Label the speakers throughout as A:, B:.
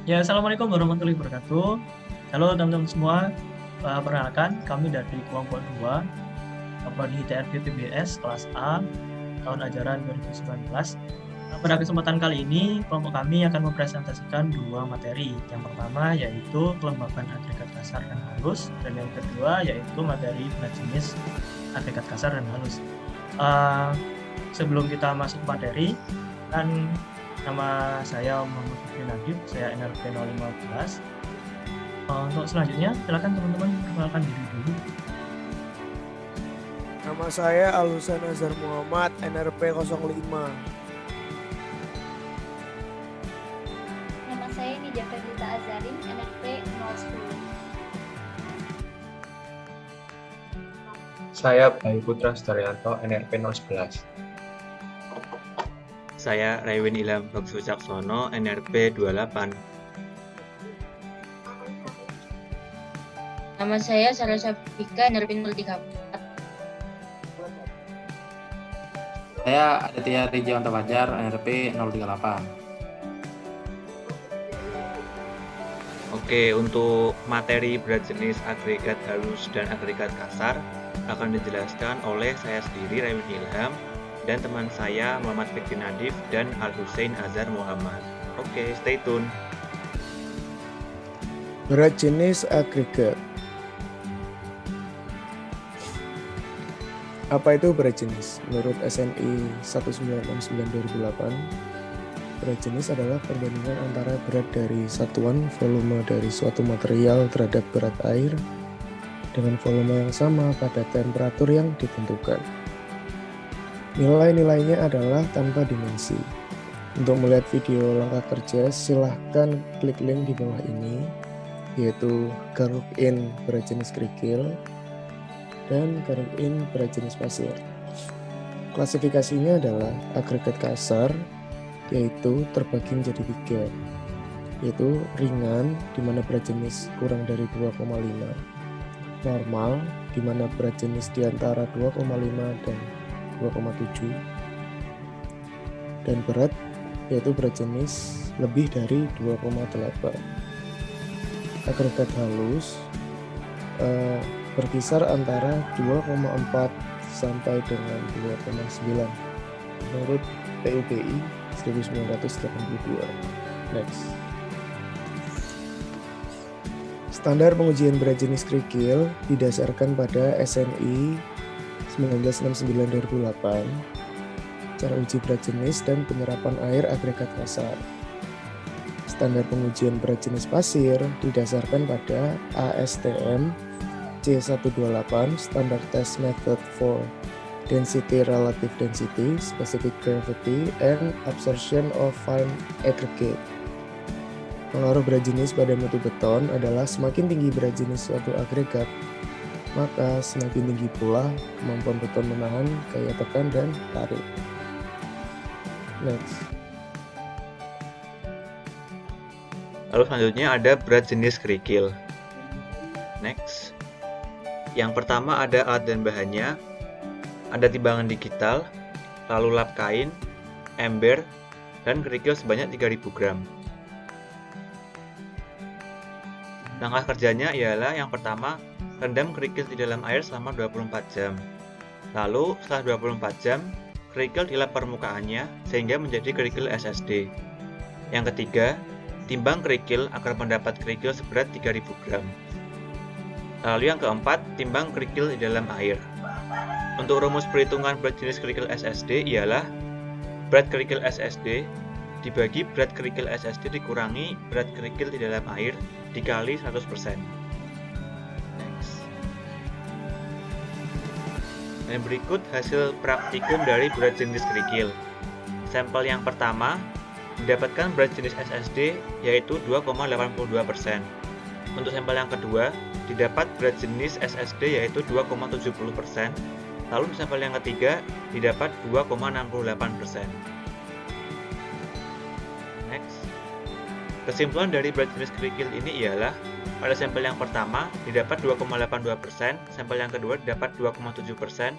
A: Ya, Assalamualaikum warahmatullahi wabarakatuh. Halo teman-teman semua, perkenalkan kami dari kelompok 2, Prodi TRB PBS kelas A, tahun ajaran 2019. Nah, pada kesempatan kali ini, kelompok kami akan mempresentasikan dua materi. Yang pertama yaitu kelembapan agregat kasar dan halus, dan yang kedua yaitu materi berat jenis agregat kasar dan halus. Eh, Sebelum kita masuk ke materi, kan nama saya Muhammad Fikri Nadif, saya NRP 015. Untuk selanjutnya, silakan teman-teman perkenalkan diri dulu.
B: Nama saya Alusan Azhar Muhammad, NRP 05.
C: Nama saya Nida Ferdita Azarin, NRP 010.
D: Saya Bayu Putra Sudaryanto, NRP 011.
E: Saya Rewin Ilham Bagsu Caksono, NRP 28.
F: Nama saya Sarah Safika, NRP 034.
G: Saya Aditya Rijawanto Fajar, NRP 038.
E: Oke, untuk materi berat jenis agregat halus dan agregat kasar akan dijelaskan oleh saya sendiri, Rewin Ilham, dan teman saya Muhammad Fikri Nadif dan Al Hussein Azhar Muhammad. Oke, stay tune.
B: Berat jenis agregat. Apa itu berat jenis? Menurut SNI 1969-2008, berat jenis adalah perbandingan antara berat dari satuan volume dari suatu material terhadap berat air dengan volume yang sama pada temperatur yang ditentukan. Nilai-nilainya adalah tanpa dimensi. Untuk melihat video langkah kerja, silahkan klik link di bawah ini, yaitu curve in berat jenis kerikil dan curve in berat jenis pasir. Klasifikasinya adalah agregat kasar, yaitu terbagi menjadi 3, yaitu ringan, di mana berat jenis kurang dari 2,5, normal, di mana berat jenis di antara 2,5 dan 2,7, dan berat, yaitu berat jenis lebih dari 2,8. Agregat halus berkisar antara 2,4 sampai dengan 2,9 menurut PUBI 1982. Next. Standar pengujian berat jenis kerikil didasarkan pada SNI 1969-2008, cara uji berat jenis dan penyerapan air agregat kasar. Standar pengujian berat jenis pasir didasarkan pada ASTM C128, Standard Test Method for Density, Relative Density, Specific Gravity, and Absorption of Fine Aggregate. Pengaruh berat jenis pada mutu beton adalah semakin tinggi berat jenis suatu agregat, maka semakin tinggi pula kemampuan beton menahan gaya tekan dan tarik. Next.
E: Lalu selanjutnya ada berat jenis kerikil. Next. Yang pertama ada alat dan bahannya, ada timbangan digital, lalu lap kain, ember, dan kerikil sebanyak 3000 gram. Langkah kerjanya ialah yang pertama, rendam kerikil di dalam air selama 24 jam. Lalu setelah 24 jam, kerikil dilap permukaannya sehingga menjadi kerikil SSD. Yang ketiga, timbang kerikil agar mendapat kerikil seberat 3000 gram. Lalu yang keempat, timbang kerikil di dalam air. Untuk rumus perhitungan berat jenis kerikil SSD ialah berat kerikil SSD dibagi berat kerikil SSD dikurangi berat kerikil di dalam air dikali 100%. Next. Dan berikut hasil praktikum dari berat jenis kerikil. Sampel yang pertama mendapatkan berat jenis SSD yaitu 2,82%. Untuk sampel yang kedua, didapat berat jenis SSD yaitu 2,70%. Lalu di sampel yang ketiga, didapat 2,68%. Next. Kesimpulan dari berat jenis kerikil ini ialah, pada sampel yang pertama didapat 2,82%, sampel yang kedua didapat 2,7%,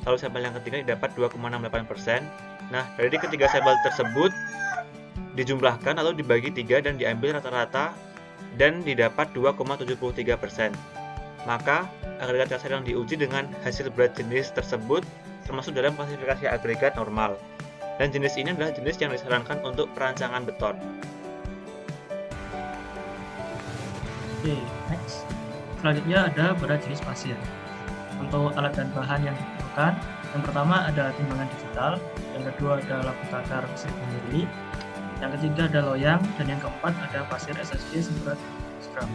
E: lalu sampel yang ketiga didapat 2,68%. Nah, dari ketiga sampel tersebut, dijumlahkan atau dibagi 3 dan diambil rata-rata dan didapat 2,73%. Maka agregat kasar yang diuji dengan hasil berat jenis tersebut termasuk dalam klasifikasi agregat normal. Dan jenis ini adalah jenis yang disarankan untuk perancangan beton.
A: Oke, next. Selanjutnya ada berat jenis pasir. Untuk alat dan bahan yang diperlukan, yang pertama ada timbangan digital, yang kedua ada labu takar listrik mandiri, yang ketiga ada loyang, dan yang keempat ada pasir SSG seberat 100 gram.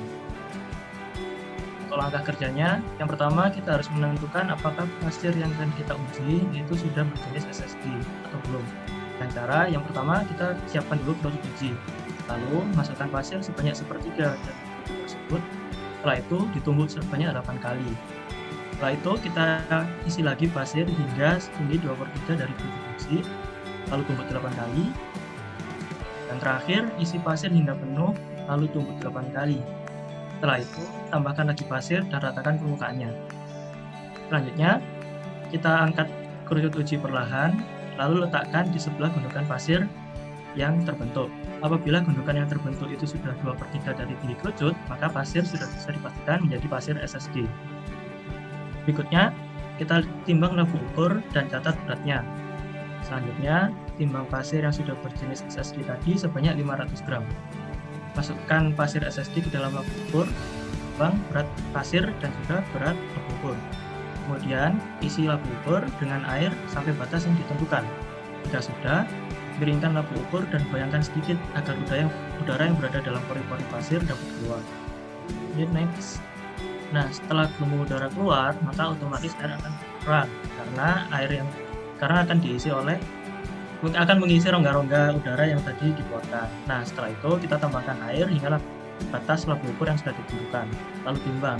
A: Untuk langkah kerjanya, yang pertama kita harus menentukan apakah pasir yang akan kita uji itu sudah berjenis SSG atau belum. Dengan cara yang pertama kita siapkan dulu proses uji, lalu masukkan pasir sebanyak 1/3 dari tersebut. Setelah itu ditumbuk sebanyak 8 kali. Setelah itu kita isi lagi pasir hingga setinggi 2/3 dari bibit uji, lalu tumbuk 8 kali. Dan terakhir isi pasir hingga penuh, lalu tumbuk 8 kali. Setelah itu tambahkan lagi pasir dan ratakan permukaannya. Selanjutnya kita angkat kerucut uji perlahan, lalu letakkan di sebelah gundukan pasir yang terbentuk. Apabila gundukan yang terbentuk itu sudah 2/3 dari tinggi kerucut, maka pasir sudah bisa dipastikan menjadi pasir SSG. Berikutnya, kita timbang labu ukur dan catat beratnya. Selanjutnya, timbang pasir yang sudah berjenis SSG tadi sebanyak 500 gram. Masukkan pasir SSG ke dalam labu ukur, timbang berat pasir dan juga berat labu ukur. Kemudian, isi labu ukur dengan air sampai batas yang ditentukan. Jika sudah, miringkan labu ukur dan goyangkan sedikit agar udara yang berada dalam pori-pori pasir dapat keluar. Next. Nah, setelah gelembung udara keluar, maka otomatis air akan berkurang karena akan mengisi rongga-rongga udara yang tadi dikeluarkan. Nah, setelah itu kita tambahkan air hingga batas labu ukur yang sudah ditentukan, lalu timbang.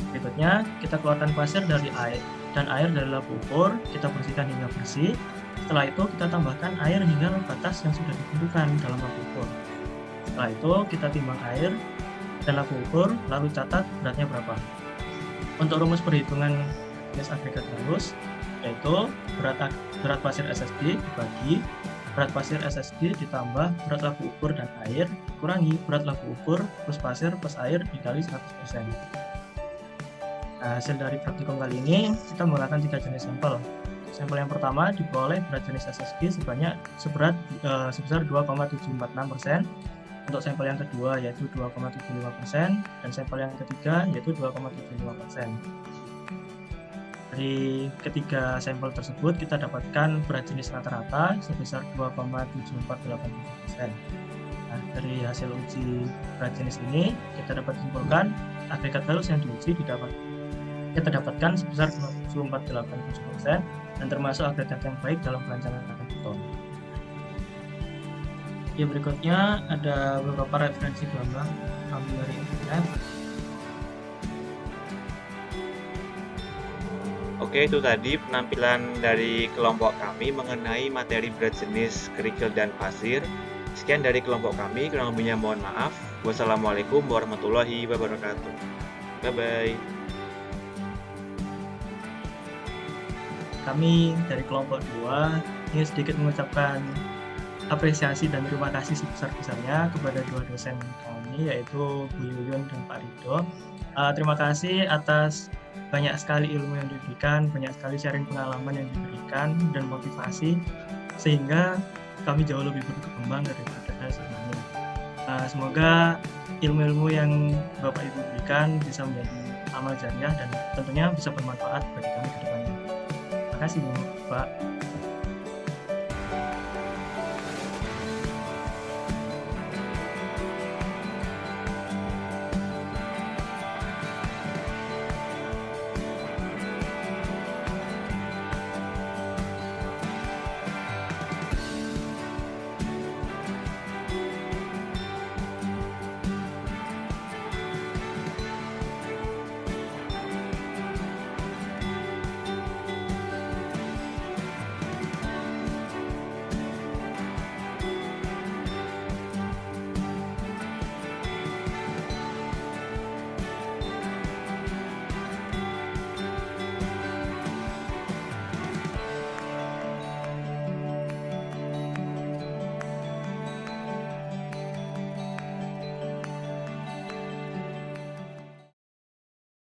A: Berikutnya, kita keluarkan pasir dari air dan air dari labu ukur, kita bersihkan hingga bersih. Setelah itu kita tambahkan air hingga batas yang sudah ditentukan dalam labu ukur. Setelah itu kita timbang air dan labu ukur, lalu catat beratnya berapa. Untuk rumus perhitungan jenis agregat halus, yaitu berat pasir SSG dibagi berat pasir SSG ditambah berat labu ukur dan air kurangi berat labu ukur plus pasir plus air dikali 100%. Nah, hasil dari praktikum kali ini kita menggunakan 3 jenis sampel. Sampel yang pertama diperoleh berat jenis SSG sebesar 2,746%. Untuk sampel yang kedua yaitu 2,75% dan sampel yang ketiga yaitu 2,75%. Dari ketiga sampel tersebut kita dapatkan berat jenis rata-rata sebesar 2,7487%. Nah, dari hasil uji berat jenis ini kita dapat simpulkan agregat halus yang diuji kita dapatkan sebesar 2,7487% dan termasuk agregat yang baik dalam perancangan beton. Ya, berikutnya ada beberapa referensi gambar ambil dari internet.
E: Oke, itu tadi penampilan dari kelompok kami mengenai materi berat jenis kerikil dan pasir. Sekian dari kelompok kami, kurang lebihnya mohon maaf. Wassalamualaikum warahmatullahi wabarakatuh. Bye-bye.
A: Kami dari kelompok 2 ingin sedikit mengucapkan apresiasi dan terima kasih sebesar-besarnya kepada 2 dosen kami, yaitu Bu Yuyun dan Pak Ridho. Terima kasih atas banyak sekali ilmu yang diberikan, banyak sekali sharing pengalaman yang diberikan dan motivasi, sehingga kami jauh lebih berkembang daripada sebelumnya. Semoga ilmu-ilmu yang Bapak Ibu berikan bisa menjadi amal jariah dan tentunya bisa bermanfaat bagi kami ke depannya. Terima kasih, Pak.